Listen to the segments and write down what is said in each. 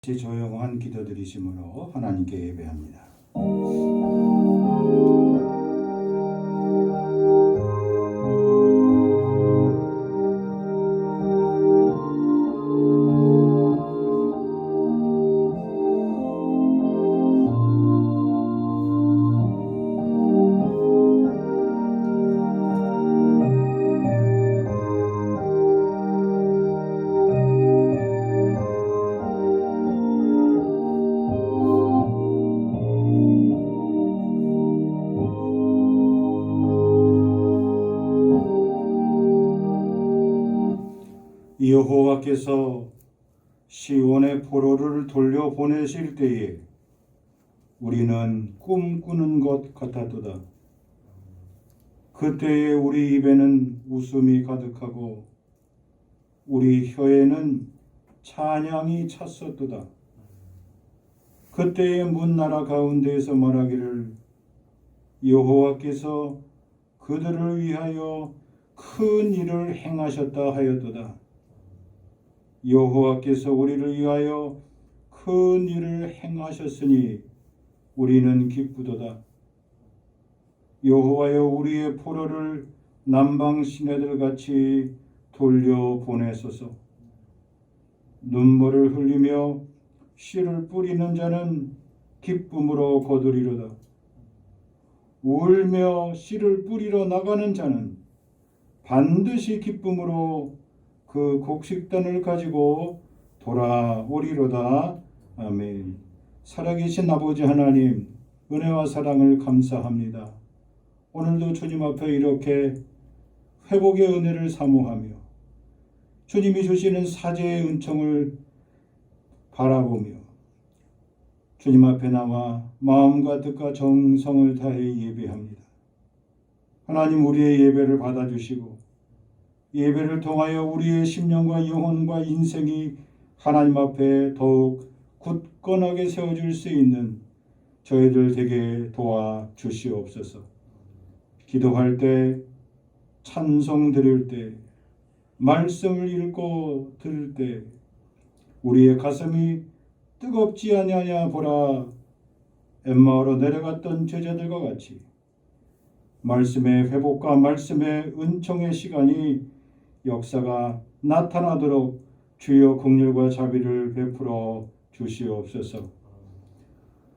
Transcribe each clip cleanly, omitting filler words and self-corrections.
조용한 기도드리심으로 하나님께 예배합니다. 여호와께서 시온의 포로를 돌려보내실 때에 우리는 꿈꾸는 것 같았도다. 그때에 우리 입에는 웃음이 가득하고 우리 혀에는 찬양이 찼었도다. 그때에 문나라 가운데에서 말하기를 여호와께서 그들을 위하여 큰 일을 행하셨다 하였도다. 여호와께서 우리를 위하여 큰 일을 행하셨으니 우리는 기쁘도다. 여호와여 우리의 포로를 남방 시내들같이 돌려보내소서. 눈물을 흘리며 씨를 뿌리는 자는 기쁨으로 거두리로다. 울며 씨를 뿌리러 나가는 자는 반드시 기쁨으로 그 곡식단을 가지고 돌아오리로다. 아멘. 살아계신 아버지 하나님, 은혜와 사랑을 감사합니다. 오늘도 주님 앞에 이렇게 회복의 은혜를 사모하며 주님이 주시는 사죄의 은총을 바라보며 주님 앞에 나와 마음과 뜻과 정성을 다해 예배합니다. 하나님, 우리의 예배를 받아주시고 예배를 통하여 우리의 심령과 영혼과 인생이 하나님 앞에 더욱 굳건하게 세워질 수 있는 저희들 되게 도와주시옵소서. 기도할 때, 찬송 드릴 때, 말씀을 읽고 들을 때 우리의 가슴이 뜨겁지 아니하냐 보라. 엠마오로 내려갔던 제자들과 같이 말씀의 회복과 말씀의 은총의 시간이 역사가 나타나도록 주여 긍휼과 자비를 베풀어 주시옵소서.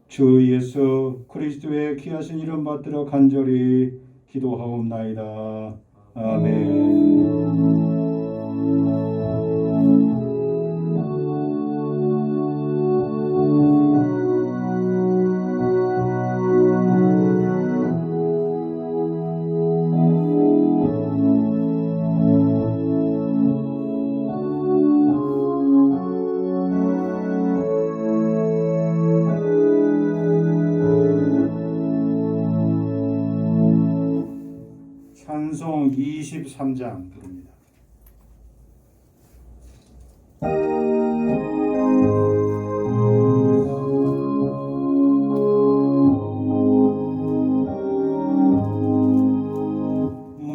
주 예수 그리스도의 귀하신 이름 받들어 간절히 기도하옵나이다. 아멘. 찬송 23장 부릅니다.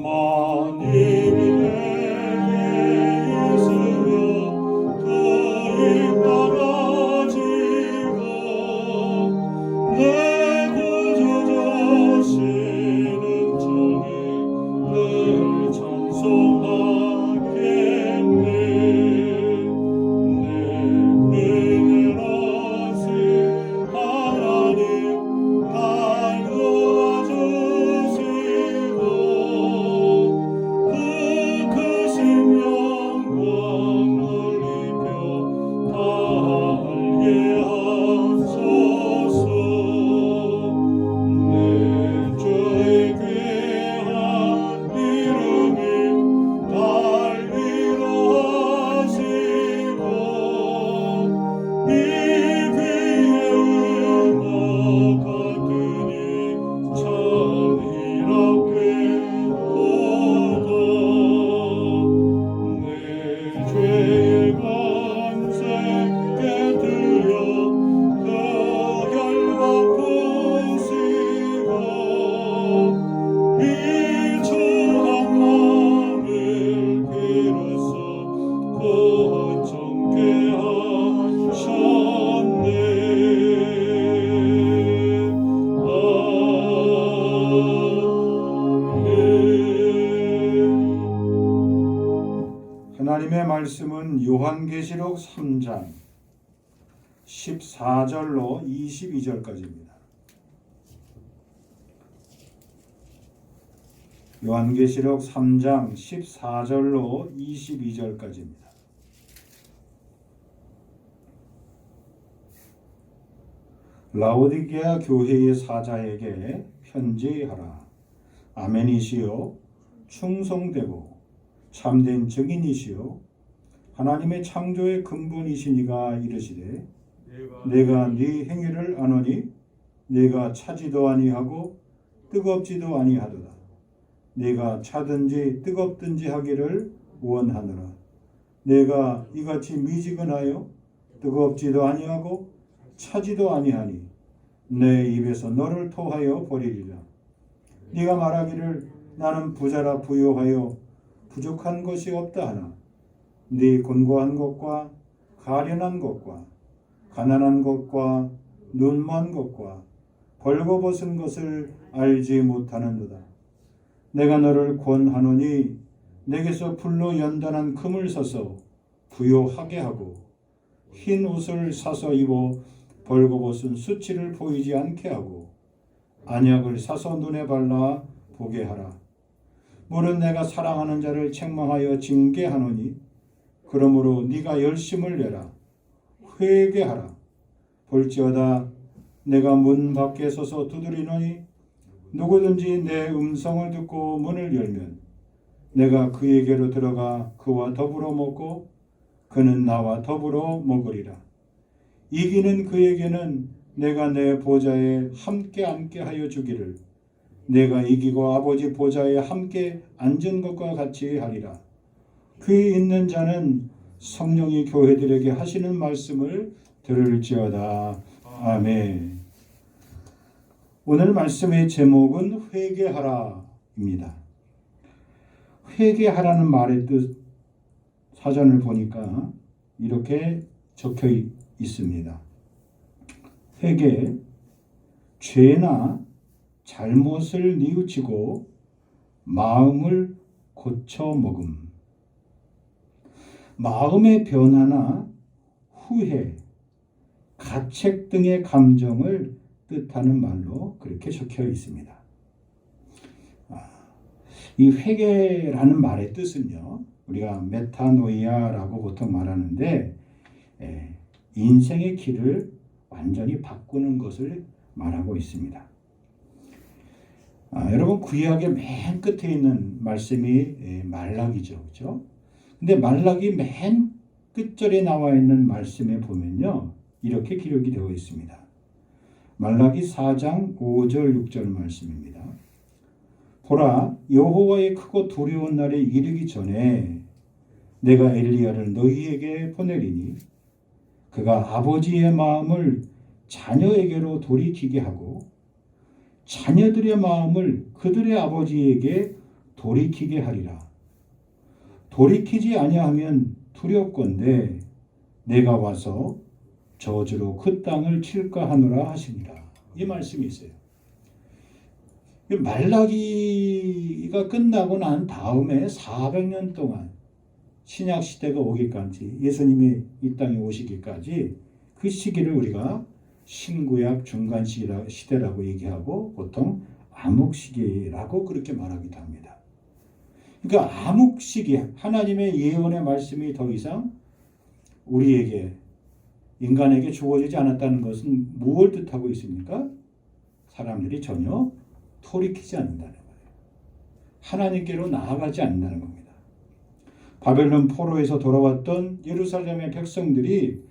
만일이 내게 있으며 더욱 떨어지고 내 구주 되시는 주님 늘 찬송하리. 말씀은 요한계시록 3장 14절로 22절까지입니다. 요한계시록 3장 14절로 22절까지입니다. 라오디게아 교회의 사자에게 편지하라. 아멘이시요 충성되고 참된 증인이시요 하나님의 창조의 근본이시니가 이르시되 내가 네 행위를 아노니 내가 차지도 아니하고 뜨겁지도 아니하도다. 내가 차든지 뜨겁든지 하기를 원하노라. 내가 이같이 미지근하여 뜨겁지도 아니하고 차지도 아니하니 내 입에서 너를 토하여 버리리라. 네가 말하기를 나는 부자라 부요하여 부족한 것이 없다 하나 네 곤고한 것과 가련한 것과 가난한 것과 눈먼 것과 벌거벗은 것을 알지 못하는도다. 내가 너를 권하노니 내게서 불로 연단한 금을 사서 부요하게 하고 흰 옷을 사서 입어 벌거벗은 수치를 보이지 않게 하고 안약을 사서 눈에 발라 보게 하라. 물은 내가 사랑하는 자를 책망하여 징계하노니 그러므로 네가 열심을 내라. 회개하라. 볼지어다 내가 문 밖에 서서 두드리노니 누구든지 내 음성을 듣고 문을 열면 내가 그에게로 들어가 그와 더불어 먹고 그는 나와 더불어 먹으리라. 이기는 그에게는 내가 내 보좌에 함께 앉게 하여 주기를 내가 이기고 아버지 보좌에 함께 앉은 것과 같이 하리라. 귀 있는 자는 성령이 교회들에게 하시는 말씀을 들을지어다. 아멘. 오늘 말씀의 제목은 회개하라입니다. 회개하라는 말의 뜻 사전을 보니까 이렇게 적혀 있습니다. 회개, 죄나 잘못을 뉘우치고 마음을 고쳐 먹음. 마음의 변화나 후회, 가책 등의 감정을 뜻하는 말로 그렇게 적혀 있습니다. 이 회개라는 말의 뜻은요, 우리가 메타노이아라고 보통 말하는데 인생의 길을 완전히 바꾸는 것을 말하고 있습니다. 여러분 구약의 맨 끝에 있는 말씀이 말라기죠, 그렇죠? 근데 말라기 맨 끝절에 나와 있는 말씀에 보면요, 이렇게 기록이 되어 있습니다. 말라기 4장 5절 6절 말씀입니다. 보라, 여호와의 크고 두려운 날이 이르기 전에 내가 엘리야를 너희에게 보내리니 그가 아버지의 마음을 자녀에게로 돌이키게 하고 자녀들의 마음을 그들의 아버지에게 돌이키게 하리라. 돌이키지 아니하면 두렵건대 내가 와서 저주로 그 땅을 칠까 하노라 하시니라. 이 말씀이 있어요. 말라기가 끝나고 난 다음에 400년 동안 신약 시대가 오기까지, 예수님이 이 땅에 오시기까지 그 시기를 우리가 신구약 중간 시대라고 얘기하고 보통 암흑시기라고 그렇게 말하기도 합니다. 그러니까 암흑시기, 하나님의 예언의 말씀이 더 이상 우리에게, 인간에게 주어지지 않았다는 것은 무엇을 뜻하고 있습니까? 사람들이 전혀 돌이키지 않는다는 거예요. 하나님께로 나아가지 않는다는 겁니다. 바벨론 포로에서 돌아왔던 예루살렘의 백성들이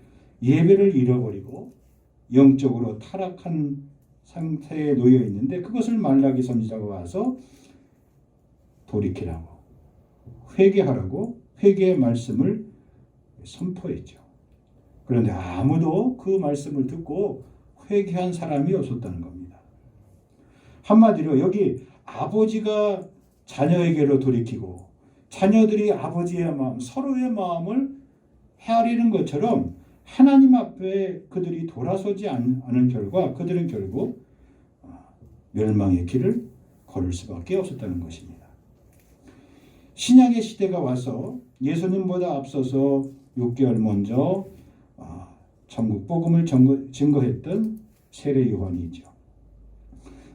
예배를 잃어버리고 영적으로 타락한 상태에 놓여 있는데 그것을 말라기 선지자가 와서 돌이키라고, 회개하라고 회개의 말씀을 선포했죠. 그런데 아무도 그 말씀을 듣고 회개한 사람이 없었다는 겁니다. 한마디로 여기 아버지가 자녀에게로 돌이키고 자녀들이 아버지의 마음, 서로의 마음을 헤아리는 것처럼 하나님 앞에 그들이 돌아서지 않은 결과 그들은 결국 멸망의 길을 걸을 수밖에 없었다는 것입니다. 신약의 시대가 와서 예수님보다 앞서서 6개월 먼저 천국 복음을 증거했던 세례 요한이죠.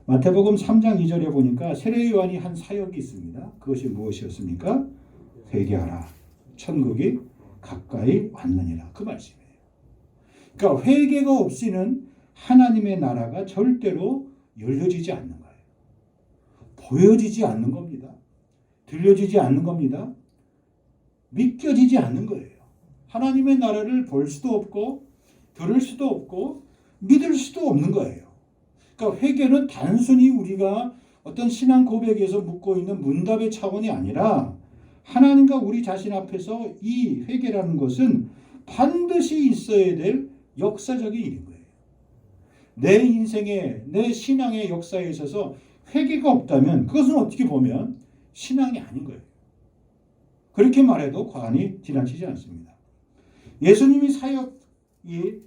마태복음 3장 2절에 보니까 세례 요한이 한 사역이 있습니다. 그것이 무엇이었습니까? 회개하라. 천국이 가까이 왔느니라. 그 말씀이에요. 그러니까 회개가 없이는 하나님의 나라가 절대로 열려지지 않는 거예요. 보여지지 않는 겁니다. 들려지지 않는 겁니다. 믿겨지지 않는 거예요. 하나님의 나라를 볼 수도 없고 들을 수도 없고 믿을 수도 없는 거예요. 그러니까 회개는 단순히 우리가 어떤 신앙 고백에서 묻고 있는 문답의 차원이 아니라 하나님과 우리 자신 앞에서 이 회개라는 것은 반드시 있어야 될 역사적인 일인 거예요. 내 인생의, 내 신앙의 역사에 있어서 회개가 없다면 그것은 어떻게 보면 신앙이 아닌 거예요. 그렇게 말해도 과언이 지나치지 않습니다. 예수님이 사역이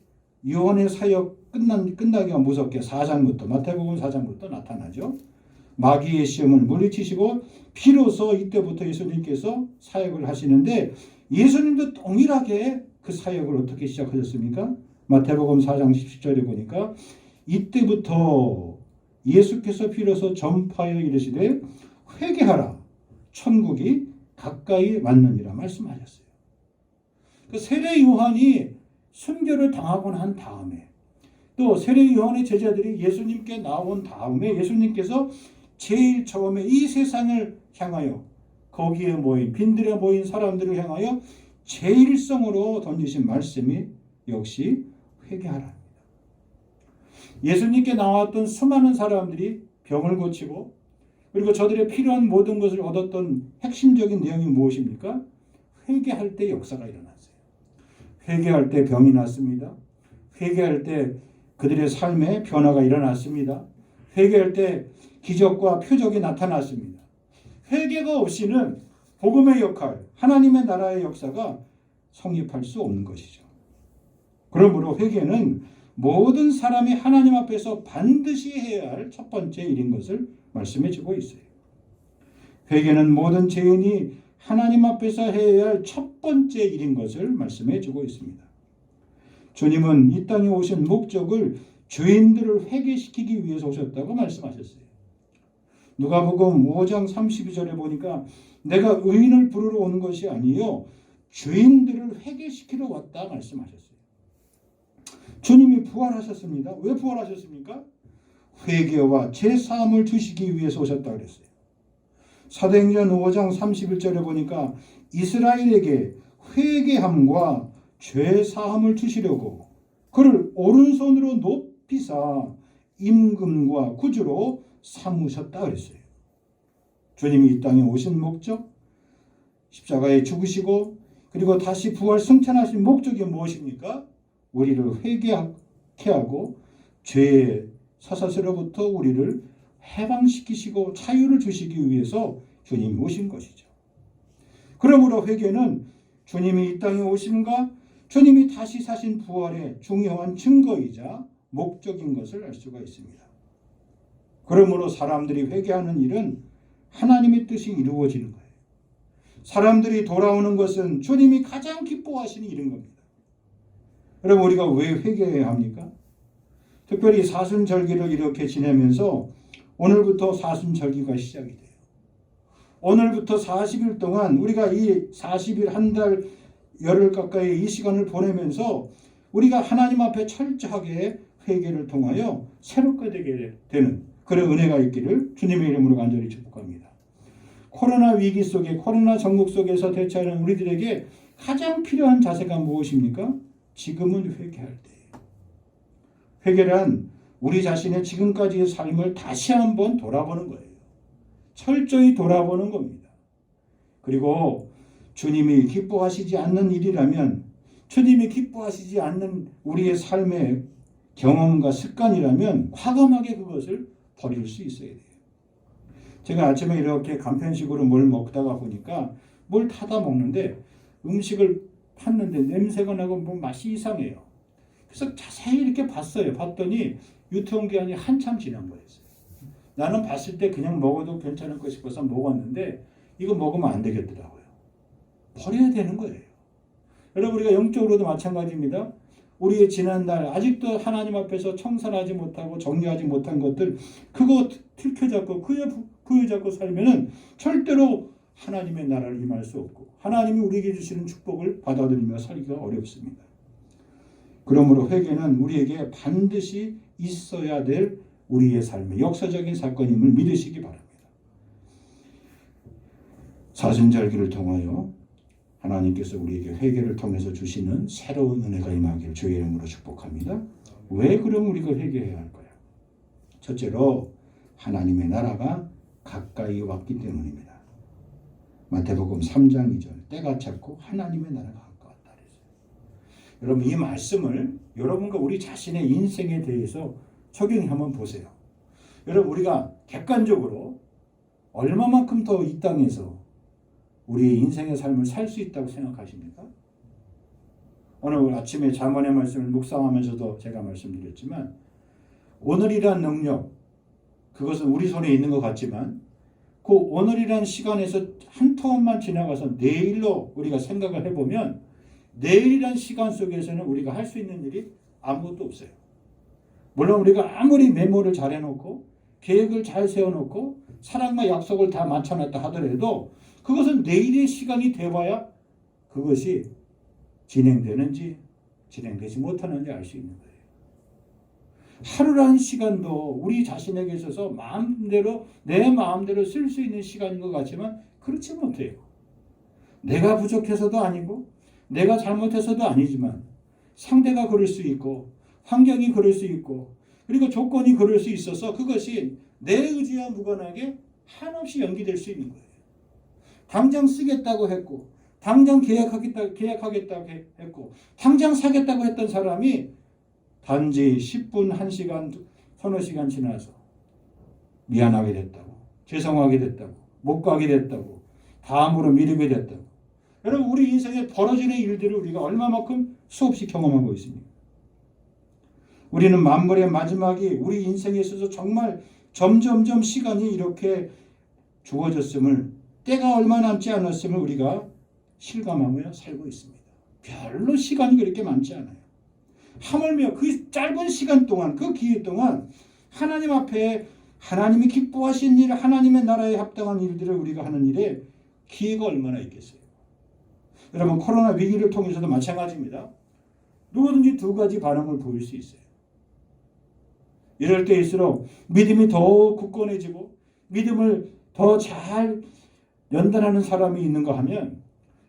요한의 사역 끝나기가 무섭게 4장부터 마태복음 4장부터 나타나죠. 마귀의 시험을 물리치시고 비로소 이때부터 예수님께서 사역을 하시는데 예수님도 동일하게 그 사역을 어떻게 시작하셨습니까? 마태복음 4장 10절에 보니까 이때부터 예수께서 비로소 전파하여 이르시되 회개하라 천국이 가까이 왔느니라 말씀하셨어요. 그 세례 요한이 순교를 당하고 난 다음에 또 세례 요한의 제자들이 예수님께 나온 다음에 예수님께서 제일 처음에 이 세상을 향하여 거기에 모인 빈들에 모인 사람들을 향하여 제일성으로 던지신 말씀이 역시 회개하라입니다. 예수님께 나왔던 수많은 사람들이 병을 고치고 그리고 저들의 필요한 모든 것을 얻었던 핵심적인 내용이 무엇입니까? 회개할 때 역사가 일어났어요. 회개할 때 병이 났습니다. 회개할 때 그들의 삶에 변화가 일어났습니다. 회개할 때 기적과 표적이 나타났습니다. 회개가 없이는 복음의 역할, 하나님의 나라의 역사가 성립할 수 없는 것이죠. 그러므로 회개는 모든 사람이 하나님 앞에서 반드시 해야 할 첫 번째 일인 것을 말씀해 주고 있어요. 회개는 모든 죄인이 하나님 앞에서 해야 할 첫 번째 일인 것을 말씀해 주고 있습니다. 주님은 이 땅에 오신 목적을 죄인들을 회개시키기 위해서 오셨다고 말씀하셨어요. 누가복음 5장 32절에 보니까 내가 의인을 부르러 온 것이 아니요 죄인들을 회개시키러 왔다 말씀하셨어요. 주님이 부활하셨습니다. 왜 부활하셨습니까? 회개와 죄사함을 주시기 위해서 오셨다 그랬어요. 사도행전 5장 31절에 보니까 이스라엘에게 회개함과 죄사함을 주시려고 그를 오른손으로 높이사 임금과 구주로 삼으셨다 그랬어요. 주님이 이 땅에 오신 목적, 십자가에 죽으시고 그리고 다시 부활 승천하신 목적이 무엇입니까? 우리를 회개케 하고 죄의 사사슬로부터 우리를 해방시키시고 자유를 주시기 위해서 주님이 오신 것이죠. 그러므로 회개는 주님이 이 땅에 오심과 주님이 다시 사신 부활의 중요한 증거이자 목적인 것을 알 수가 있습니다. 그러므로 사람들이 회개하는 일은 하나님의 뜻이 이루어지는 거예요. 사람들이 돌아오는 것은 주님이 가장 기뻐하시는 일인 겁니다. 여러분 우리가 왜 회개해야 합니까? 특별히 사순절기를 이렇게 지내면서 오늘부터 사순절기가 시작이 돼요. 오늘부터 40일 동안 우리가 이 40일 한 달 열흘 가까이 이 시간을 보내면서 우리가 하나님 앞에 철저하게 회개를 통하여 새롭게 되게 되는 그런 은혜가 있기를 주님의 이름으로 간절히 축복합니다. 코로나 위기 속에 코로나 전국 속에서 대처하는 우리들에게 가장 필요한 자세가 무엇입니까? 지금은 회개할 때예요. 회개란 우리 자신의 지금까지의 삶을 다시 한번 돌아보는 거예요. 철저히 돌아보는 겁니다. 그리고 주님이 기뻐하시지 않는 일이라면 주님이 기뻐하시지 않는 우리의 삶의 경험과 습관이라면 과감하게 그것을 버릴 수 있어야 돼요. 제가 아침에 이렇게 간편식으로 뭘 먹다가 보니까 뭘 타다 먹는데 음식을 팠는데 냄새가 나고 뭐 맛이 이상해요. 그래서 자세히 이렇게 봤어요. 봤더니 유통기한이 한참 지난 거였어요. 나는 봤을 때 그냥 먹어도 괜찮을 것 싶어서 먹었는데 이거 먹으면 안 되겠더라고요. 버려야 되는 거예요. 여러분 우리가 영적으로도 마찬가지입니다. 우리의 지난날 아직도 하나님 앞에서 청산하지 못하고 정리하지 못한 것들 그거 틀켜잡고 부여잡고 살면은 절대로 하나님의 나라를 임할 수 없고 하나님이 우리에게 주시는 축복을 받아들이며 살기가 어렵습니다. 그러므로 회개는 우리에게 반드시 있어야 될 우리의 삶의 역사적인 사건임을 믿으시기 바랍니다. 사순절기를 통하여 하나님께서 우리에게 회개를 통해서 주시는 새로운 은혜가 임하기를 주의 이름으로 축복합니다. 왜 그럼 우리가 회개해야 할까요? 첫째로 하나님의 나라가 가까이 왔기 때문입니다. 마태복음 3장 2절 때가 찼고 하나님의 나라가 가까웠다 그랬어요. 여러분 이 말씀을 여러분과 우리 자신의 인생에 대해서 적용해 한번 보세요. 여러분 우리가 객관적으로 얼마만큼 더 이 땅에서 우리의 인생의 삶을 살 수 있다고 생각하십니까? 오늘 아침에 잠언의 말씀을 묵상하면서도 제가 말씀드렸지만 오늘이란 능력 그것은 우리 손에 있는 것 같지만 그 오늘이란 시간에서 한 텀만 지나가서 내일로 우리가 생각을 해보면 내일이란 시간 속에서는 우리가 할 수 있는 일이 아무것도 없어요. 물론 우리가 아무리 메모를 잘 해놓고 계획을 잘 세워놓고 사랑과 약속을 다 맞춰놨다 하더라도 그것은 내일의 시간이 돼봐야 그것이 진행되는지 진행되지 못하는지 알 수 있는 거예요. 하루라는 시간도 우리 자신에게 있어서 마음대로 내 마음대로 쓸 수 있는 시간인 것 같지만 그렇지 못해요. 내가 부족해서도 아니고 내가 잘못해서도 아니지만 상대가 그럴 수 있고 환경이 그럴 수 있고 그리고 조건이 그럴 수 있어서 그것이 내 의지와 무관하게 한없이 연기될 수 있는 거예요. 당장 쓰겠다고 했고 당장 계약하겠다고 했고 당장 사겠다고 했던 사람이 단지 10분, 1시간, 서너 시간 지나서 미안하게 됐다고 죄송하게 됐다고 못 가게 됐다고 다음으로 미루게 됐다고 여러분 우리 인생에 벌어지는 일들을 우리가 얼마만큼 수없이 경험하고 있습니다. 우리는 만물의 마지막이 우리 인생에 있어서 정말 점점점 시간이 이렇게 주어졌음을 때가 얼마 남지 않았음을 우리가 실감하며 살고 있습니다. 별로 시간이 그렇게 많지 않아요. 하물며 그 짧은 시간 동안 그 기회 동안 하나님 앞에 하나님이 기뻐하신 일 하나님의 나라에 합당한 일들을 우리가 하는 일에 기회가 얼마나 있겠어요. 여러분 코로나 위기를 통해서도 마찬가지입니다. 누구든지 두 가지 반응을 보일 수 있어요. 이럴 때일수록 믿음이 더 굳건해지고 믿음을 더 잘 연단하는 사람이 있는가 하면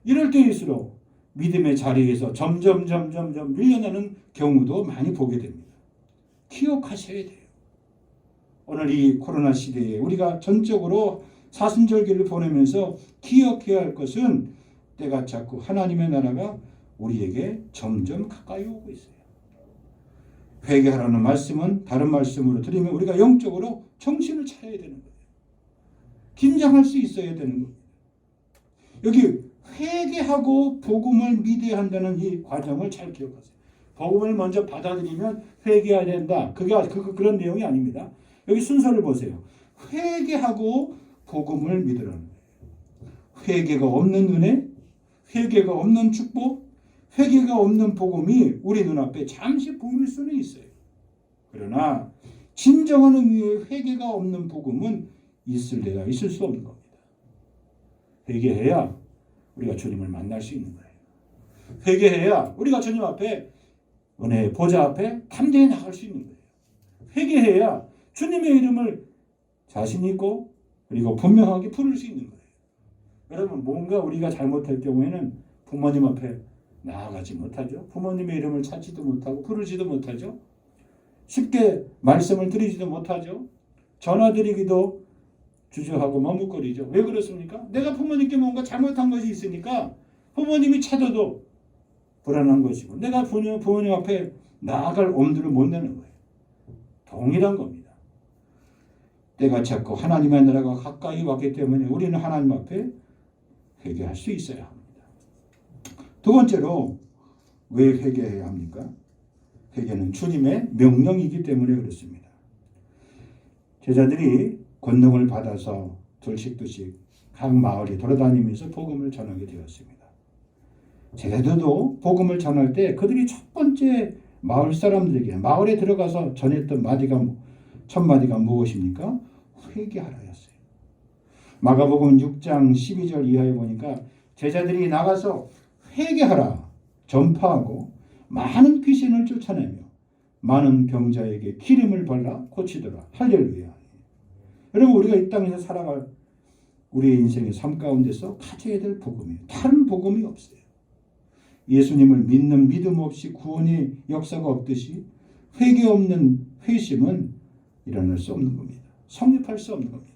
이럴 때일수록 믿음의 자리에서 점점 밀려나는 경우도 많이 보게 됩니다. 기억하셔야 돼요. 오늘 이 코로나 시대에 우리가 전적으로 사순절기를 보내면서 기억해야 할 것은 때가 찼고 하나님의 나라가 우리에게 점점 가까이 오고 있어요. 회개하라는 말씀은 다른 말씀으로 드리면 우리가 영적으로 정신을 차려야 되는 거예요. 긴장할 수 있어야 되는 겁니다. 여기 회개하고 복음을 믿어야 한다는 이 과정을 잘 기억하세요. 복음을 먼저 받아들이면 회개해야 된다. 그런 내용이 아닙니다. 여기 순서를 보세요. 회개하고 복음을 믿으라는 거예요. 회개가 없는 은혜, 회개가 없는 축복, 회개가 없는 복음이 우리 눈앞에 잠시 보일 수는 있어요. 그러나 진정한 의미의 회개가 없는 복음은 있을 때가 있을 수 없는 겁니다. 회개해야 우리가 주님을 만날 수 있는 거예요. 회개해야 우리가 주님 앞에 은혜의 보좌 앞에 담대히 나갈 수 있는 거예요. 회개해야 주님의 이름을 자신 있고 그리고 분명하게 부를 수 있는 거예요. 여러분 뭔가 우리가 잘못할 경우에는 부모님 앞에 나아가지 못하죠. 부모님의 이름을 찾지도 못하고 부르지도 못하죠. 쉽게 말씀을 드리지도 못하죠. 전화드리기도 주저하고 머뭇거리죠. 왜 그렇습니까? 내가 부모님께 뭔가 잘못한 것이 있으니까 부모님이 찾아도 불안한 것이고 내가 부모님 앞에 나아갈 엄두를 못 내는 거예요. 동일한 겁니다. 때가 찼고 하나님의 나라가 가까이 왔기 때문에 우리는 하나님 앞에 회개할 수 있어야 합니다. 두 번째로 왜 회개해야 합니까? 회개는 주님의 명령이기 때문에 그렇습니다. 제자들이 권능을 받아서 둘씩 각 마을에 돌아다니면서 복음을 전하게 되었습니다. 제자들도 복음을 전할 때 그들이 첫 번째 마을 사람들에게 마을에 들어가서 전했던 첫 마디가 무엇입니까? 회개하라였어요. 마가복음 6장 12절 이하에 보니까 제자들이 나가서 회개하라 전파하고 많은 귀신을 쫓아내며 많은 병자에게 기름을 발라 고치더라. 할렐루야. 여러분, 우리가 이 땅에서 살아갈 우리의 인생의 삶 가운데서 가져야 될 복음이에요. 다른 복음이 없어요. 예수님을 믿는 믿음 없이 구원의 역사가 없듯이 회개 없는 회심은 일어날 수 없는 겁니다. 성립할 수 없는 겁니다.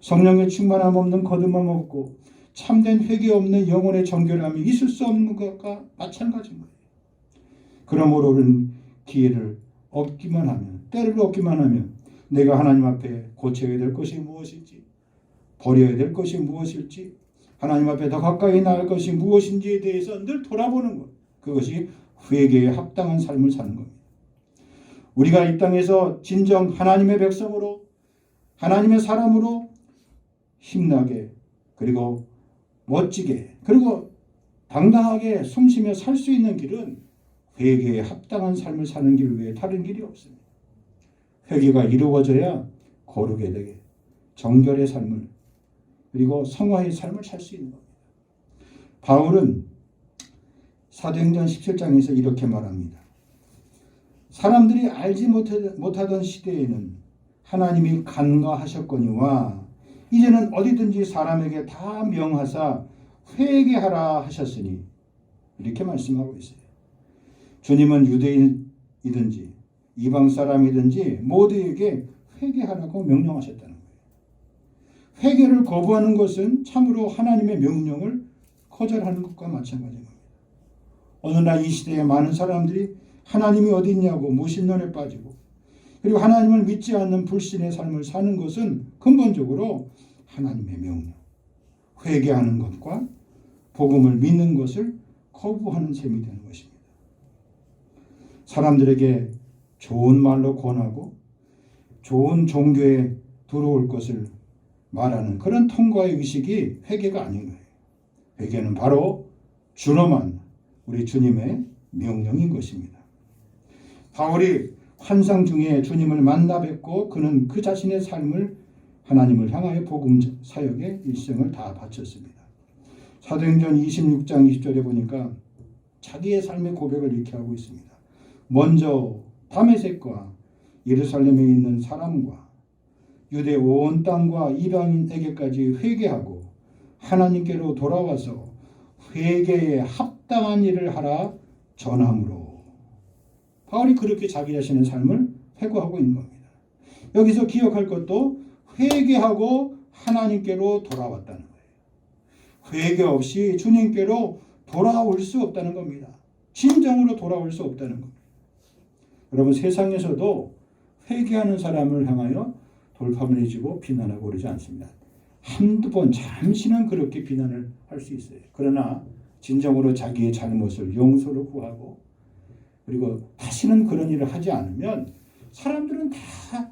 성령의 충만함 없는 거듭남 없고 참된 회개 없는 영혼의 정결함이 있을 수 없는 것과 마찬가지인 거예요. 그러므로 우리는 기회를 얻기만 하면, 때를 얻기만 하면 내가 하나님 앞에 고쳐야 될 것이 무엇일지, 버려야 될 것이 무엇일지, 하나님 앞에 더 가까이 나갈 것이 무엇인지에 대해서 늘 돌아보는 것, 그것이 회개에 합당한 삶을 사는 겁니다. 우리가 이 땅에서 진정 하나님의 백성으로, 하나님의 사람으로 힘나게, 그리고 멋지게, 그리고 당당하게 숨쉬며 살 수 있는 길은 회개에 합당한 삶을 사는 길 외에 다른 길이 없습니다. 회개가 이루어져야 거룩에 되게 정결의 삶을, 그리고 성화의 삶을 살 수 있는 겁니다. 바울은 사도행전 17장에서 이렇게 말합니다. 사람들이 알지 못하던 시대에는 하나님이 간과하셨거니와 이제는 어디든지 사람에게 다 명하사 회개하라 하셨으니, 이렇게 말씀하고 있어요. 주님은 유대인이든지 이방 사람이든지 모두에게 회개하라고 명령하셨다는 거예요. 회개를 거부하는 것은 참으로 하나님의 명령을 거절하는 것과 마찬가지인 겁니다. 오늘날 이 시대에 많은 사람들이 하나님이 어디 있냐고 무신론에 빠지고, 그리고 하나님을 믿지 않는 불신의 삶을 사는 것은 근본적으로 하나님의 명령, 회개하는 것과 복음을 믿는 것을 거부하는 셈이 되는 것입니다. 사람들에게 좋은 말로 권하고 좋은 종교에 들어올 것을 말하는 그런 통과의 의식이 회개가 아닌 거예요. 회개는 바로 준엄한 우리 주님의 명령인 것입니다. 바울이 환상 중에 주님을 만나 뵙고 그는 그 자신의 삶을 하나님을 향하여 복음 사역에 일생을 다 바쳤습니다. 사도행전 26장 20절에 보니까 자기의 삶의 고백을 이렇게 하고 있습니다. 먼저 다메섹과 예루살렘에 있는 사람과 유대 온 땅과 이방인에게까지 회개하고 하나님께로 돌아와서 회개에 합당한 일을 하라 전함으로. 바울이 그렇게 자기 자신의 삶을 회고하고 있는 겁니다. 여기서 기억할 것도 회개하고 하나님께로 돌아왔다는 거예요. 회개 없이 주님께로 돌아올 수 없다는 겁니다. 진정으로 돌아올 수 없다는 겁니다. 여러분, 세상에서도 회개하는 사람을 향하여 돌파문을 지고 비난하고 그러지 않습니다. 한두 번 잠시는 그렇게 비난을 할 수 있어요. 그러나 진정으로 자기의 잘못을 용서를 구하고, 그리고 다시는 그런 일을 하지 않으면 사람들은 다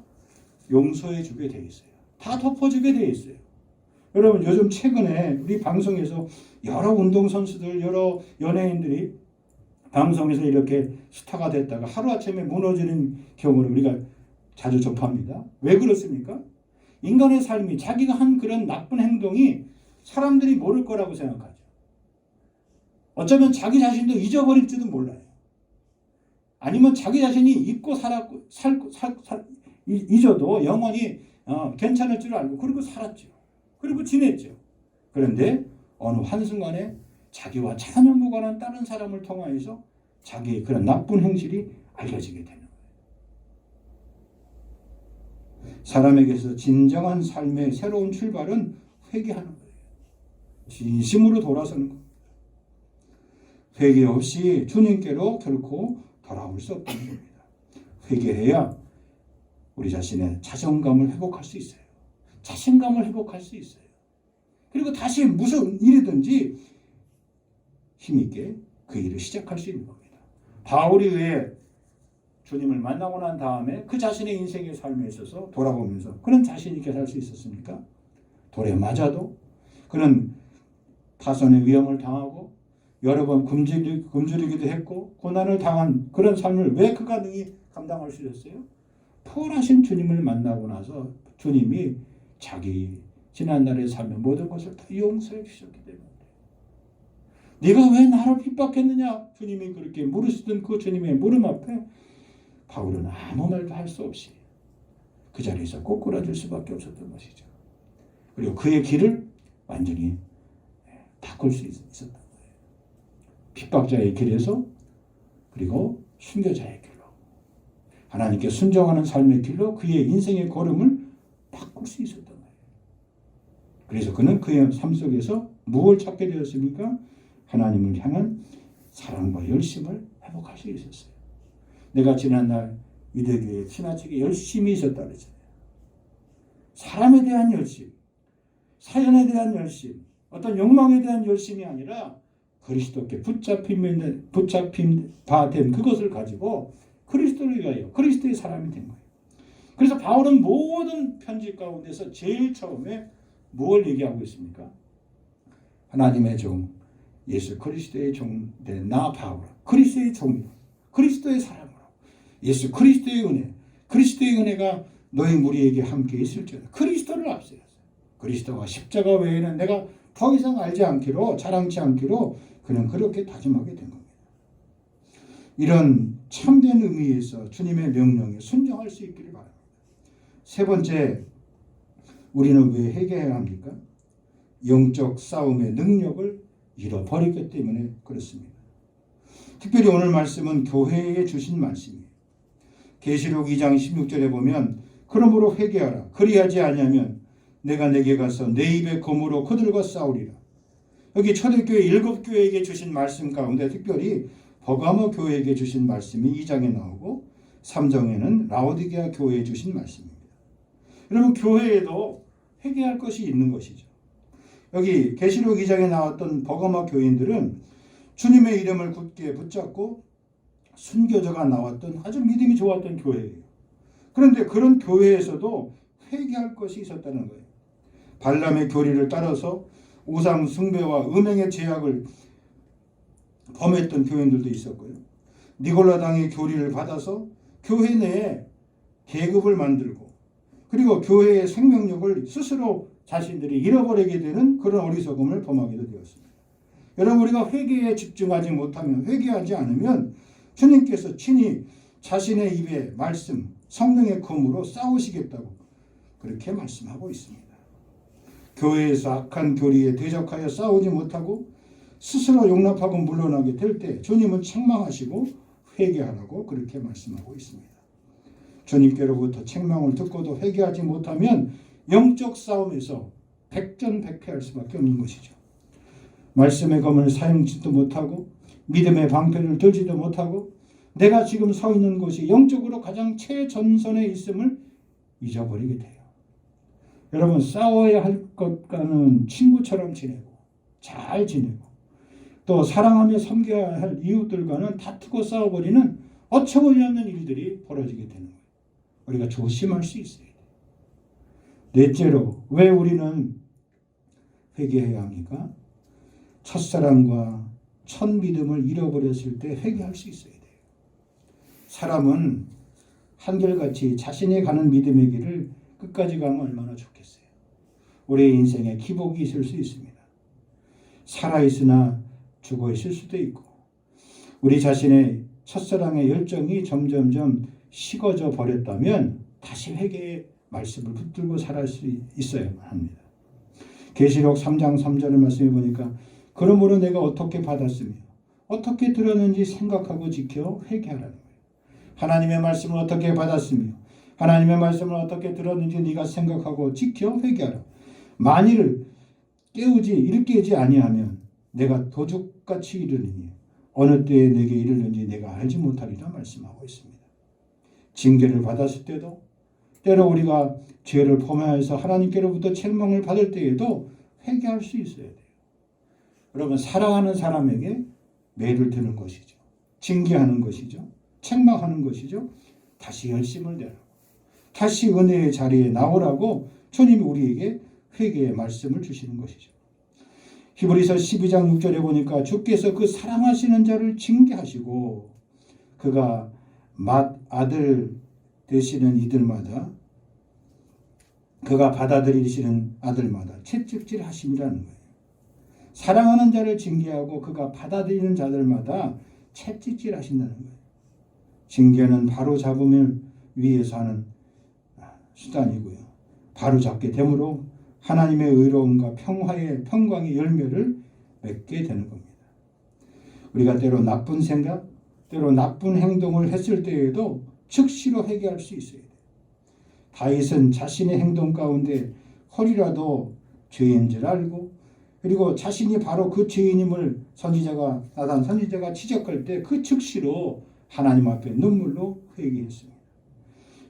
용서해 주게 돼 있어요. 다 덮어주게 돼 있어요. 여러분, 요즘 최근에 우리 방송에서 여러 운동선수들, 여러 연예인들이 방송에서 이렇게 스타가 됐다가 하루아침에 무너지는 경우를 우리가 자주 접합니다. 왜 그렇습니까? 인간의 삶이, 자기가 한 그런 나쁜 행동이 사람들이 모를 거라고 생각하죠. 어쩌면 자기 자신도 잊어버릴지도 몰라요. 아니면 자기 자신이 잊고 잊어도 영원히 괜찮을 줄 알고 그리고 살았죠. 그리고 지냈죠. 그런데 어느 한순간에 자기와 전혀 무관한 다른 사람을 통하여서 자기의 그런 나쁜 행실이 알려지게 되는 거예요. 사람에게서 진정한 삶의 새로운 출발은 회개하는 거예요. 진심으로 돌아서는 겁니다. 회개 없이 주님께로 결코 돌아올 수 없다는 겁니다. 회개해야 우리 자신의 자존감을 회복할 수 있어요. 자신감을 회복할 수 있어요. 그리고 다시 무슨 일이든지 힘있게 그 일을 시작할 수 있는 겁니다. 바울이 왜 주님을 만나고 난 다음에 그 자신의 인생의 삶에 있어서 돌아보면서 그런 자신 있게 살 수 있었습니까? 돌에 맞아도 그는 파손의 위험을 당하고 여러 번 굶주리기도 했고 고난을 당한 그런 삶을 왜 그가 능히 감당할 수 있었어요? 포함하신 주님을 만나고 나서 주님이 자기 지난날의 삶의 모든 것을 다 용서해 주셨기 때문에 네가 왜 나를 핍박했느냐? 주님이 그렇게 물으시던 그 주님의 물음 앞에 바울은 아무 말도 할 수 없이 그 자리에서 꼬꾸라질 수밖에 없었던 것이죠. 그리고 그의 길을 완전히 바꿀 수 있었던 거예요. 핍박자의 길에서 그리고 순교자의 길로 하나님께 순종하는 삶의 길로 그의 인생의 걸음을 바꿀 수 있었던 거예요. 그래서 그는 그의 삶 속에서 무엇을 찾게 되었습니까? 하나님을 향한 사랑과 열심을 회복할 수 있었어요. 내가 지난날 유대교에 지나치게 열심히 있었다 그랬잖아요. 사람에 대한 열심, 사연에 대한 열심, 어떤 욕망에 대한 열심이 아니라 그리스도께 붙잡힌 바 된 그것을 가지고 그리스도를 위하여 그리스도의 사람이 된 거예요. 그래서 바울은 모든 편지 가운데서 제일 처음에 뭘 얘기하고 있습니까? 하나님의 종, 예수 그리스도의 종된 나 바울, 그리스도의 종이요, 그리스도의 사람으로 예수 그리스도의 은혜, 그리스도의 은혜가 너희 무리에게 함께 있을지어다. 그리스도를 앞세웠어요. 그리스도와 십자가 외에는 내가 더 이상 알지 않기로, 자랑치 않기로 그는 그렇게 다짐하게 된 겁니다. 이런 참된 의미에서 주님의 명령에 순종할 수 있기를 바랍니다. 세 번째, 우리는 왜 회개해야 합니까? 영적 싸움의 능력을 잃어버리기 때문에 그렇습니다. 특별히 오늘 말씀은 교회에 주신 말씀이에요. 계시록 2장 16절에 보면 그러므로 회개하라. 그리하지 아니하면 내가 내게 가서 내 입의 검으로 그들과 싸우리라. 여기 초대교회 7교회에게 주신 말씀 가운데 특별히 버가모 교회에게 주신 말씀이 2장에 나오고 3장에는 라오디게아 교회에 주신 말씀입니다. 여러분 교회에도 회개할 것이 있는 것이죠. 여기 계시록 2장에 나왔던 버가모 교인들은 주님의 이름을 굳게 붙잡고 순교자가 나왔던 아주 믿음이 좋았던 교회예요. 그런데 그런 교회에서도 회개할 것이 있었다는 거예요. 발람의 교리를 따라서 우상 숭배와 음행의 죄악을 범했던 교인들도 있었고요. 니골라당의 교리를 받아서 교회 내에 계급을 만들고 그리고 교회의 생명력을 스스로 자신들이 잃어버리게 되는 그런 어리석음을 범하기도 되었습니다. 여러분 우리가 회개에 집중하지 못하면 회개하지 않으면 주님께서 친히 자신의 입에 말씀 성령의 검으로 싸우시겠다고 그렇게 말씀하고 있습니다. 교회에서 악한 교리에 대적하여 싸우지 못하고 스스로 용납하고 물러나게 될 때 주님은 책망하시고 회개하라고 그렇게 말씀하고 있습니다. 주님께로부터 책망을 듣고도 회개하지 못하면 영적 싸움에서 백전백패할 수밖에 없는 것이죠. 말씀의 검을 사용치도 못하고 믿음의 방패를 들지도 못하고 내가 지금 서 있는 곳이 영적으로 가장 최전선에 있음을 잊어버리게 돼요. 여러분 싸워야 할 것과는 친구처럼 지내고 잘 지내고 또 사랑하며 섬겨야 할 이웃들과는 다투고 싸워버리는 어처구니 없는 일들이 벌어지게 되는 거예요. 우리가 조심할 수 있어야 돼요. 넷째로 왜 우리는 회개해야 합니까? 첫사랑과 첫 믿음을 잃어버렸을 때 회개할 수 있어야 돼요. 사람은 한결같이 자신이 가는 믿음의 길을 끝까지 가면 얼마나 좋겠어요. 우리의 인생에 기복이 있을 수 있습니다. 살아있으나 죽어있을 수도 있고 우리 자신의 첫사랑의 열정이 점점점 식어져 버렸다면 다시 회개의 말씀을 붙들고 살아갈 수 있어야만 합니다. 계시록 3장 3절을 말씀해 보니까 그러므로 내가 어떻게 받았으며 어떻게 들었는지 생각하고 지켜 회개하라는 거예요. 하나님의 말씀을 어떻게 받았으며 하나님의 말씀을 어떻게 들었는지 네가 생각하고 지켜 회개하라. 만일 일깨우지 아니하면 내가 도둑같이 이르리니 어느 때에 내게 이르는지 내가 알지 못하리라 말씀하고 있습니다. 징계를 받았을 때도 때로 우리가 죄를 범하여서 하나님께로부터 책망을 받을 때에도 회개할 수 있어야 돼요. 여러분 사랑하는 사람에게 매를 드는 것이죠. 징계하는 것이죠. 책망하는 것이죠. 다시 열심을 내라고 다시 은혜의 자리에 나오라고 주님이 우리에게 회개의 말씀을 주시는 것이죠. 히브리서 12장 6절에 보니까 주께서 그 사랑하시는 자를 징계하시고 그가 맏아들 되시는 이들마다 그가 받아들이시는 아들마다 채찍질 하심이라는 거예요. 사랑하는 자를 징계하고 그가 받아들이는 자들마다 채찍질 하신다는 거예요. 징계는 바로 잡음을 위해서 하는 수단이고요. 바로 잡게 되므로 하나님의 의로움과 평강의 열매를 맺게 되는 겁니다. 우리가 때로 나쁜 생각, 때로 나쁜 행동을 했을 때에도 즉시로 회개할 수 있어야 돼요. 다윗은 자신의 행동 가운데 허리라도 죄인 줄 알고 그리고 자신이 바로 그 죄인임을 나단 선지자가 지적할 때 그 즉시로 하나님 앞에 눈물로 회개했습니다.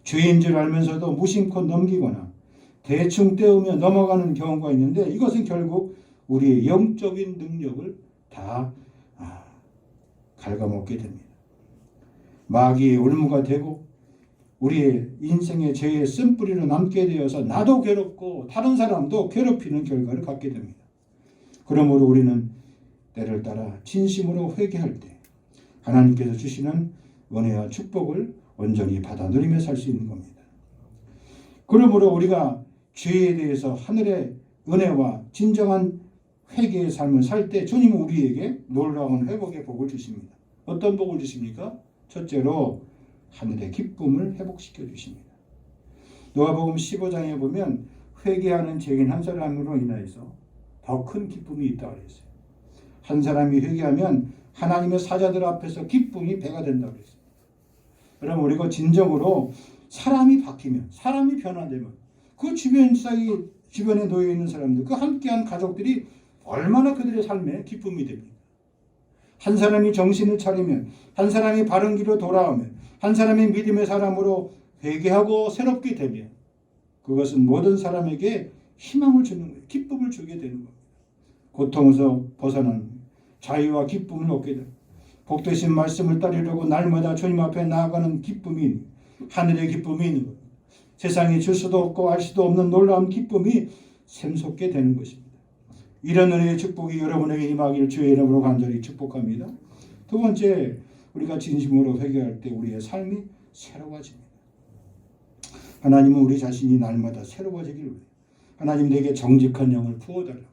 죄인 줄 알면서도 무심코 넘기거나 대충 떼우며 넘어가는 경우가 있는데 이것은 결국 우리의 영적인 능력을 다 갉아먹게 됩니다. 마귀의 올무가 되고 우리의 인생의 죄의 쓴뿌리로 남게 되어서 나도 괴롭고 다른 사람도 괴롭히는 결과를 갖게 됩니다. 그러므로 우리는 때를 따라 진심으로 회개할 때 하나님께서 주시는 은혜와 축복을 온전히 받아 누리며 살 수 있는 겁니다. 그러므로 우리가 죄에 대해서 하늘의 은혜와 진정한 회개의 삶을 살 때 주님은 우리에게 놀라운 회복의 복을 주십니다. 어떤 복을 주십니까? 첫째로 하늘의 기쁨을 회복시켜 주십니다. 누가복음 15장에 보면 회개하는 죄인 한 사람으로 인하여서 더 큰 기쁨이 있다고 그랬어요. 한 사람이 회개하면 하나님의 사자들 앞에서 기쁨이 배가 된다고 그랬어요. 그럼 우리가 진정으로 사람이 바뀌면, 사람이 변화되면 그 주변에 놓여 있는 사람들, 그 함께한 가족들이 얼마나 그들의 삶에 기쁨이 됩니까? 한 사람이 정신을 차리면, 한 사람이 바른 길로 돌아오면, 한 사람이 믿음의 사람으로 회개하고 새롭게 되면 그것은 모든 사람에게 희망을 주는 거예요. 기쁨을 주게 되는 겁니다. 고통에서 벗어나는 자유와 기쁨을 얻게 됩니다. 복되신 말씀을 따르려고 날마다 주님 앞에 나아가는 기쁨이 하늘의 기쁨이 있는 겁니다. 세상이 줄 수도 없고 알 수도 없는 놀라운 기쁨이 샘솟게 되는 것입니다. 이런 은혜의 축복이 여러분에게 임하기를 주의 이름으로 간절히 축복합니다. 두 번째, 우리가 진심으로 회개할 때 우리의 삶이 새로워집니다. 하나님은 우리 자신이 날마다 새로워지기를 위해 하나님 내게 정직한 영을 부어달라고,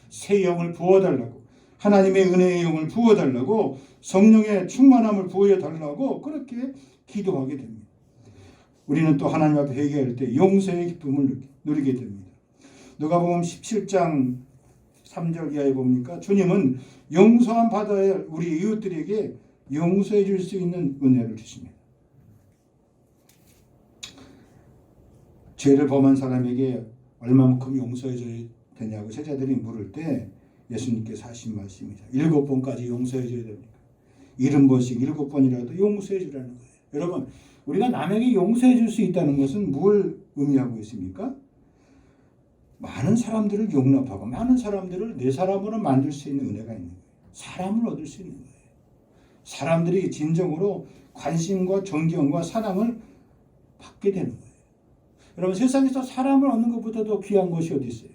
새 영을 부어달라고, 하나님의 은혜의 영을 부어달라고, 성령의 충만함을 부어달라고 그렇게 기도하게 됩니다. 우리는 또 하나님 앞에 회개할 때 용서의 기쁨을 누리게 됩니다. 누가복음 17장 3절 이하에 보니까 주님은 용서함 받아야 할 우리 이웃들에게 용서해 줄 수 있는 은혜를 주십니다. 죄를 범한 사람에게 얼마만큼 용서해 줘야 되냐고 제자들이 물을 때 예수님께서 하신 말씀이죠. 7번까지 용서해 줘야 됩니다. 70번씩 7번이라도 용서해 주라는 거예요. 여러분, 우리가 남에게 용서해 줄 수 있다는 것은 뭘 의미하고 있습니까? 많은 사람들을 용납하고 많은 사람들을 내 사람으로 만들 수 있는 은혜가 있는 거예요. 사람을 얻을 수 있는 거예요. 사람들이 진정으로 관심과 존경과 사랑을 받게 되는 거예요. 여러분, 세상에서 사람을 얻는 것보다도 귀한 것이 어디 있어요?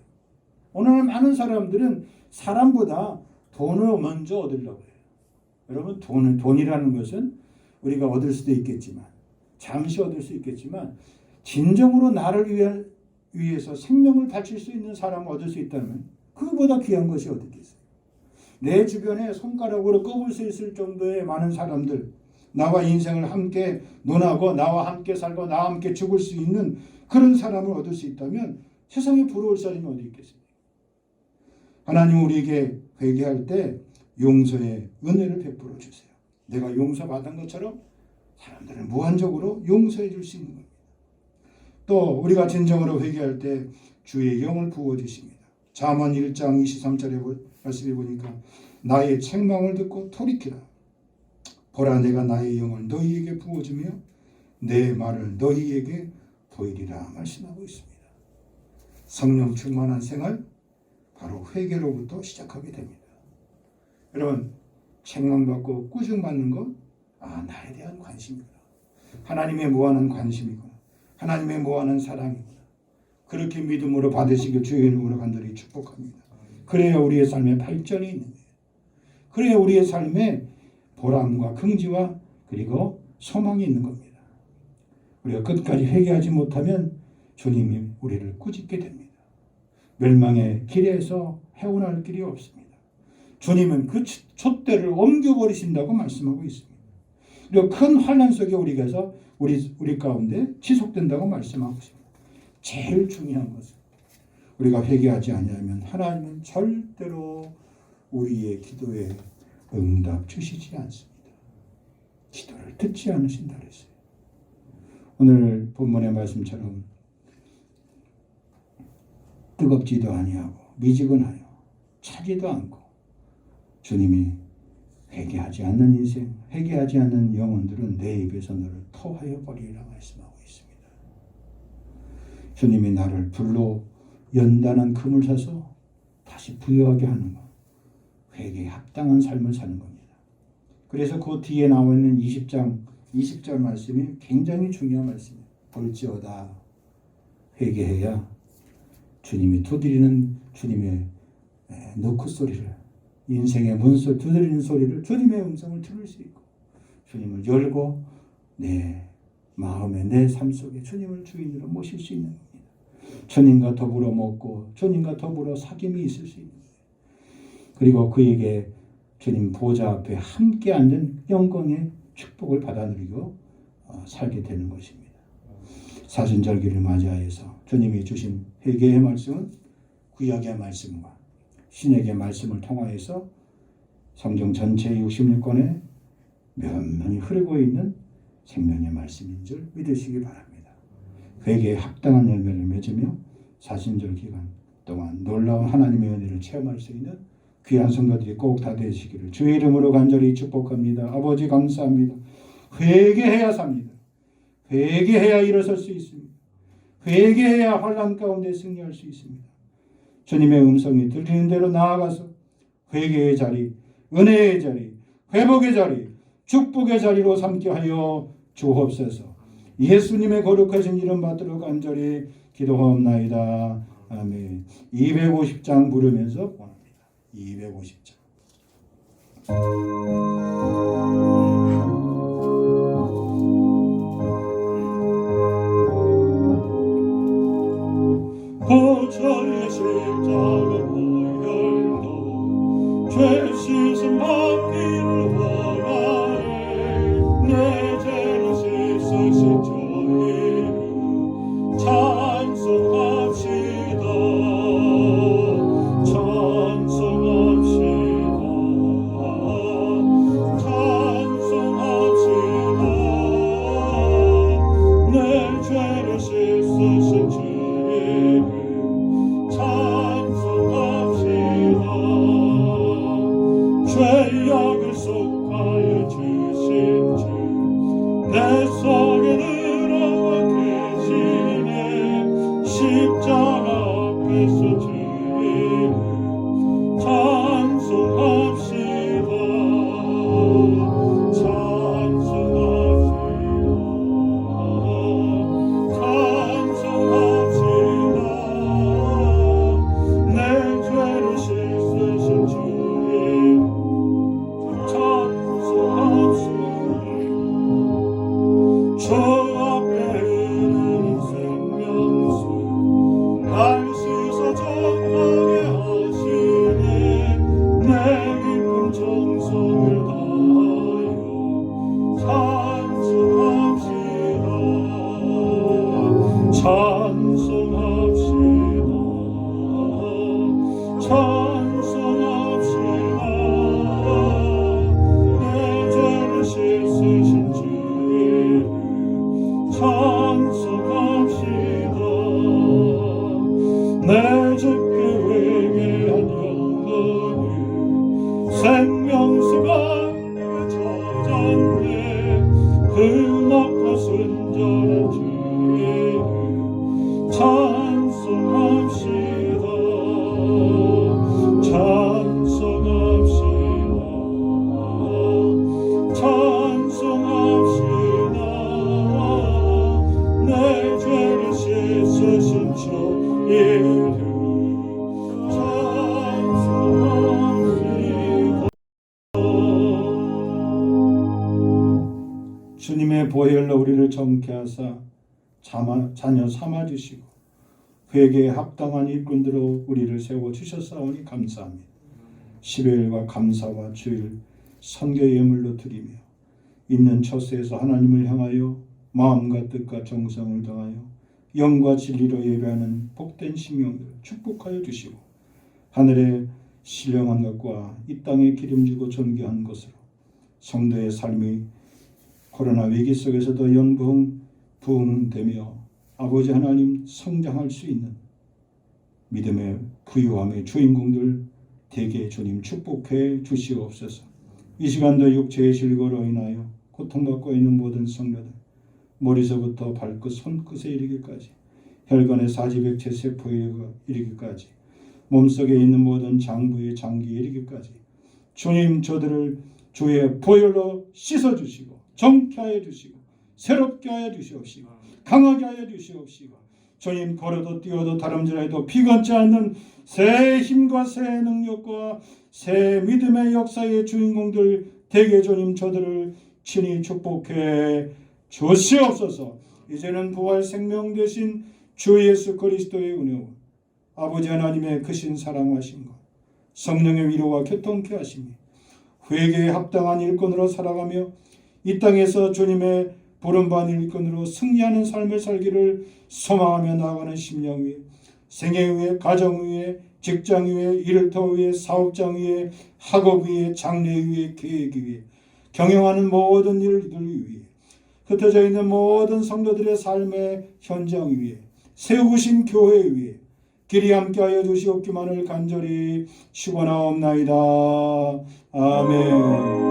오늘 많은 사람들은 사람보다 돈을 먼저 얻으려고 해요. 여러분, 돈이라는 것은 우리가 얻을 수도 있겠지만, 잠시 얻을 수 있겠지만, 진정으로 나를 위해서 생명을 바칠 수 있는 사람을 얻을 수 있다면 그거보다 귀한 것이 어디 있겠어요? 내 주변에 손가락으로 꼽을 수 있을 정도의 많은 사람들, 나와 인생을 함께 논하고 나와 함께 살고 나와 함께 죽을 수 있는 그런 사람을 얻을 수 있다면 세상에 부러울 사람이 어디 있겠어요? 하나님 우리에게 회개할 때 용서의 은혜를 베풀어 주세요. 내가 용서받은 것처럼 사람들을 무한적으로 용서해 줄 수 있는 겁니다. 또 우리가 진정으로 회개할 때 주의 영을 부어주십니다. 잠언 1장 23절에 말씀해 보니까 나의 책망을 듣고 돌이키라. 보라, 내가 나의 영을 너희에게 부어주며 내 말을 너희에게 보이리라 말씀하고 있습니다. 성령 충만한 생활, 바로 회개로부터 시작하게 됩니다. 여러분, 책망받고 꾸중받는 것, 나에 대한 관심이구나. 하나님의 무한한 관심이구나. 하나님의 무한한 사랑이구나. 그렇게 믿음으로 받으시길 주의 이름으로 간절히 축복합니다. 그래야 우리의 삶에 발전이 있는 거예요. 그래야 우리의 삶에 보람과 긍지와 그리고 소망이 있는 겁니다. 우리가 끝까지 회개하지 못하면 주님이 우리를 꾸짖게 됩니다. 멸망의 길에서 헤어날 길이 없습니다. 주님은 그 촛대를 옮겨버리신다고 말씀하고 있습니다. 그리고 큰 환난 속에 우리 가운데 지속된다고 말씀하고 있습니다. 제일 중요한 것은 우리가 회개하지 아니하면 하나님은 절대로 우리의 기도에 응답 주시지 않습니다. 기도를 듣지 않으신다 그랬어요. 오늘 본문의 말씀처럼 뜨겁지도 아니하고 미지근하여 차지도 않고 주님이 회개하지 않는 인생, 회개하지 않는 영혼들은 내 입에서 너를 토하여 버리리라 말씀하고 있습니다. 주님이 나를 불로 연단한 금을 사서 다시 부여하게 하는 것, 회개에 합당한 삶을 사는 겁니다. 그래서 그 뒤에 나와 있는 20절 말씀이 굉장히 중요한 말씀이에요. 볼지어다 회개해야 주님이 두드리는 주님의 노크 소리를, 인생의 문소리, 두드리는 소리를, 주님의 음성을 들을 수 있고 주님을 열고 내 마음에 내 삶 속에 주님을 주인으로 모실 수 있는 겁니다. 주님과 더불어 먹고 주님과 더불어 사귐이 있을 수 있는 거예요. 그리고 그에게 주님 보좌 앞에 함께 앉은 영광의 축복을 받아 누리고 살게 되는 것입니다. 사순절기를 맞이하여서 주님이 주신 회개의 말씀은 구약의 말씀과 신약의 말씀을 통하여서 성경 전체 66권에 면면히 흐르고 있는 생명의 말씀인 줄 믿으시기 바랍니다. 회개에 합당한 열매를 맺으며 사순절 기간 동안 놀라운 하나님의 은혜를 체험할 수 있는 귀한 성도들이 꼭 다 되시기를 주의 이름으로 간절히 축복합니다. 아버지 감사합니다. 회개해야 삽니다. 회개해야 일어설 수 있습니다. 회개해야 환난 가운데 승리할 수 있습니다. 주님의 음성이 들리는 대로 나아가서 회개의 자리, 은혜의 자리, 회복의 자리, 축복의 자리로 삼게 하여 주옵소서. 예수님의 거룩하신 이름 받들어 간절히 기도하옵나이다. 아멘. 250장 부르면서 원합니다. 250장. 보좌의 십자가 보혈로 죄 씻음 받기를 원하네. 내 죄로 씻으신 주 이름 찬송합시다. 찬송합시다. 내 죄로 씻으신 주 죄악을 속하여 주신 주 내 속에 들어와 계시네. 십자가 앞에서 주 이름 찬송합시다. 찬송합시다. 내 죄를 씻으신 주 저 앞에 흐르는 생명수 날 씻어 정하게 하시네. 내 깊은 정성을 다하여 찬송합시다. 찬송합시다. 찬송합시다. 내 죄를 씻으신 주 찬송합시다. 내 짙게 회개한 영혼이 생명수가 내게 젖었네. 흠없고 순전한 주 이름 찬송합시다. 찬송합시다. 찬송합시다. 내 죄를 씻으신 주 이름 찬송합시다. 보혈로 우리를 정케하사 자녀 삼아주시고 회개에 합당한 일꾼들로 우리를 세워주셨사오니 감사합니다. 10일과 감사와 주일 선교 예물로 드리며 있는 처세에서 하나님을 향하여 마음과 뜻과 정성을 다하여 영과 진리로 예배하는 복된 심령들 축복하여 주시고 하늘의 신령한 것과 이 땅에 기름지고 존귀한 것으로 성도의 삶이 코로나 위기 속에서도 영부흥 부흥되며 아버지 하나님 성장할 수 있는 믿음의 부유함의 주인공들 되게 주님 축복해 주시옵소서. 이 시간도 육체의 질거로 인하여 고통받고 있는 모든 성도들 머리서부터 발끝 손끝에 이르기까지 혈관의 사지백체 세포에 이르기까지 몸속에 있는 모든 장부의 장기에 이르기까지 주님 저들을 주의 보혈로 씻어주시고 정케하여 주시고 새롭게 하여 주시옵시고 강하게 하여 주시옵시고 주님 걸어도 뛰어도 다름질해도 피곤치 않는 새 힘과 새 능력과 새 믿음의 역사의 주인공들 되게 주님 저들을 친히 축복해 주시옵소서. 이제는 부활 생명 되신 주 예수 그리스도의 은혜와 아버지 하나님의 크신 사랑하심과 성령의 위로와 교통케 하심이 회개에 합당한 일꾼으로 살아가며 이 땅에서 주님의 부름받은 일꾼으로 승리하는 삶을 살기를 소망하며 나아가는 심령 위에 생애 위에 가정 위에 직장 위에 일터 위에 사업장 위에 학업 위에 장래 위에 계획 위에 경영하는 모든 일들 위에 흩어져 있는 모든 성도들의 삶의 현장 위에 세우신 교회 위에 길이 함께하여 주시옵기만을 간절히 축원하옵나이다. 아멘.